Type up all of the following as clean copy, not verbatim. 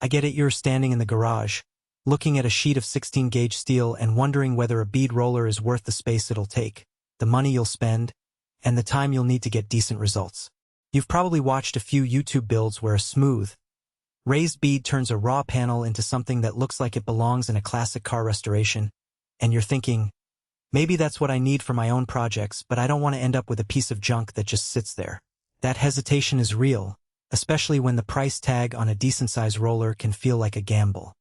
I get it, you're standing in the garage, looking at a sheet of 16-gauge steel and wondering whether a bead roller is worth the space it'll take, the money you'll spend, and the time you'll need to get decent results. You've probably watched a few YouTube builds where a smooth, raised bead turns a raw panel into something that looks like it belongs in a classic car restoration, and you're thinking, maybe that's what I need for my own projects, but I don't want to end up with a piece of junk that just sits there. That hesitation is real, especially when the price tag on a decent-sized roller can feel like a gamble.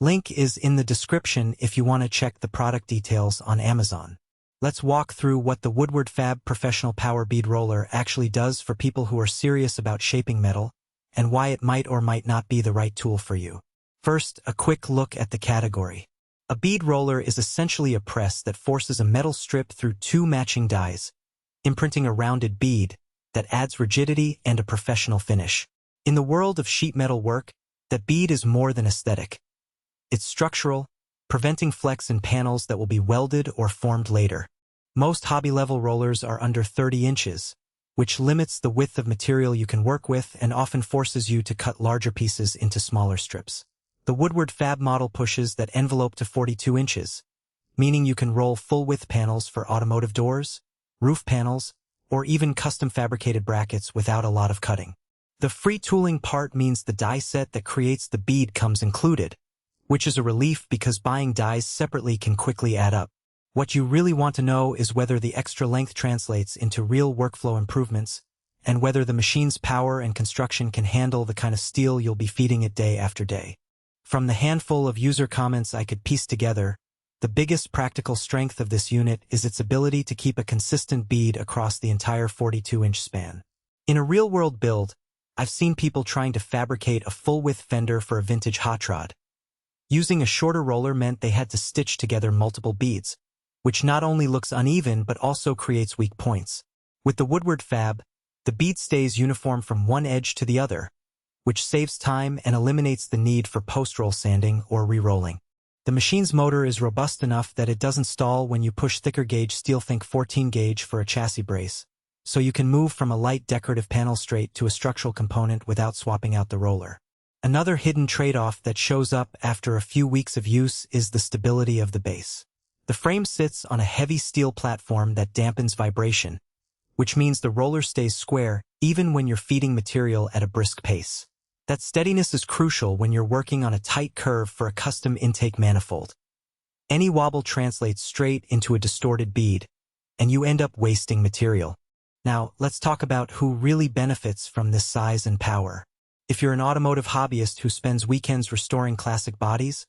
Link is in the description if you want to check the product details on Amazon. Let's walk through what the Woodward Fab Professional Power Bead Roller actually does for people who are serious about shaping metal, and why it might or might not be the right tool for you. First, a quick look at the category. A bead roller is essentially a press that forces a metal strip through two matching dies, imprinting a rounded bead that adds rigidity and a professional finish. In the world of sheet metal work, that bead is more than aesthetic. It's structural, preventing flex in panels that will be welded or formed later. Most hobby-level rollers are under 30 inches, which limits the width of material you can work with and often forces you to cut larger pieces into smaller strips. The Woodward Fab model pushes that envelope to 42 inches, meaning you can roll full-width panels for automotive doors, roof panels, or even custom fabricated brackets without a lot of cutting. The free tooling part means the die set that creates the bead comes included, which is a relief because buying dies separately can quickly add up. What you really want to know is whether the extra length translates into real workflow improvements, and whether the machine's power and construction can handle the kind of steel you'll be feeding it day after day. From the handful of user comments I could piece together, the biggest practical strength of this unit is its ability to keep a consistent bead across the entire 42-inch span. In a real-world build, I've seen people trying to fabricate a full-width fender for a vintage hot rod. Using a shorter roller meant they had to stitch together multiple beads, which not only looks uneven but also creates weak points. With the Woodward Fab, the bead stays uniform from one edge to the other, which saves time and eliminates the need for post-roll sanding or re-rolling. The machine's motor is robust enough that it doesn't stall when you push thicker gauge steel, think 14 gauge for a chassis brace, so you can move from a light decorative panel straight to a structural component without swapping out the roller. Another hidden trade-off that shows up after a few weeks of use is the stability of the base. The frame sits on a heavy steel platform that dampens vibration, which means the roller stays square even when you're feeding material at a brisk pace. That steadiness is crucial when you're working on a tight curve for a custom intake manifold. Any wobble translates straight into a distorted bead, and you end up wasting material. Now, let's talk about who really benefits from this size and power. If you're an automotive hobbyist who spends weekends restoring classic bodies,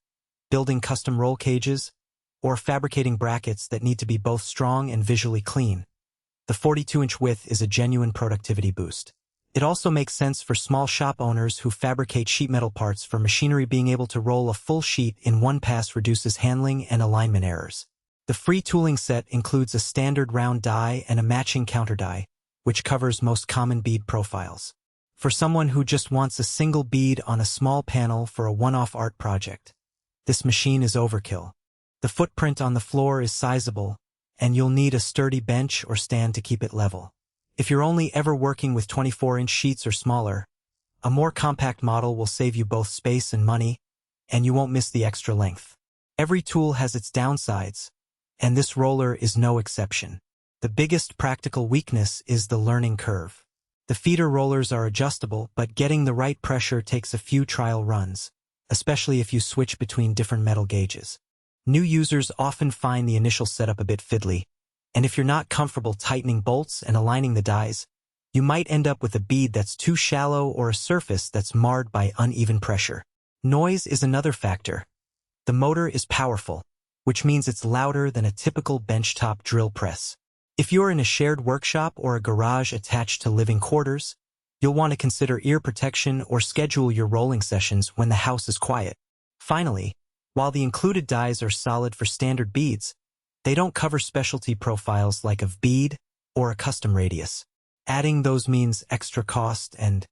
building custom roll cages, or fabricating brackets that need to be both strong and visually clean, the 42-inch width is a genuine productivity boost. It also makes sense for small shop owners who fabricate sheet metal parts for machinery. Being able to roll a full sheet in one pass reduces handling and alignment errors. The free tooling set includes a standard round die and a matching counter die, which covers most common bead profiles. For someone who just wants a single bead on a small panel for a one-off art project, this machine is overkill. The footprint on the floor is sizable, and you'll need a sturdy bench or stand to keep it level. If you're only ever working with 24-inch sheets or smaller, a more compact model will save you both space and money, and you won't miss the extra length. Every tool has its downsides, and this roller is no exception. The biggest practical weakness is the learning curve. The feeder rollers are adjustable, but getting the right pressure takes a few trial runs, especially if you switch between different metal gauges. New users often find the initial setup a bit fiddly, and if you're not comfortable tightening bolts and aligning the dies, you might end up with a bead that's too shallow or a surface that's marred by uneven pressure. Noise is another factor. The motor is powerful, which means it's louder than a typical benchtop drill press. If you're in a shared workshop or a garage attached to living quarters, you'll want to consider ear protection or schedule your rolling sessions when the house is quiet. Finally, while the included dies are solid for standard beads, they don't cover specialty profiles like a bead or a custom radius. Adding those means extra cost and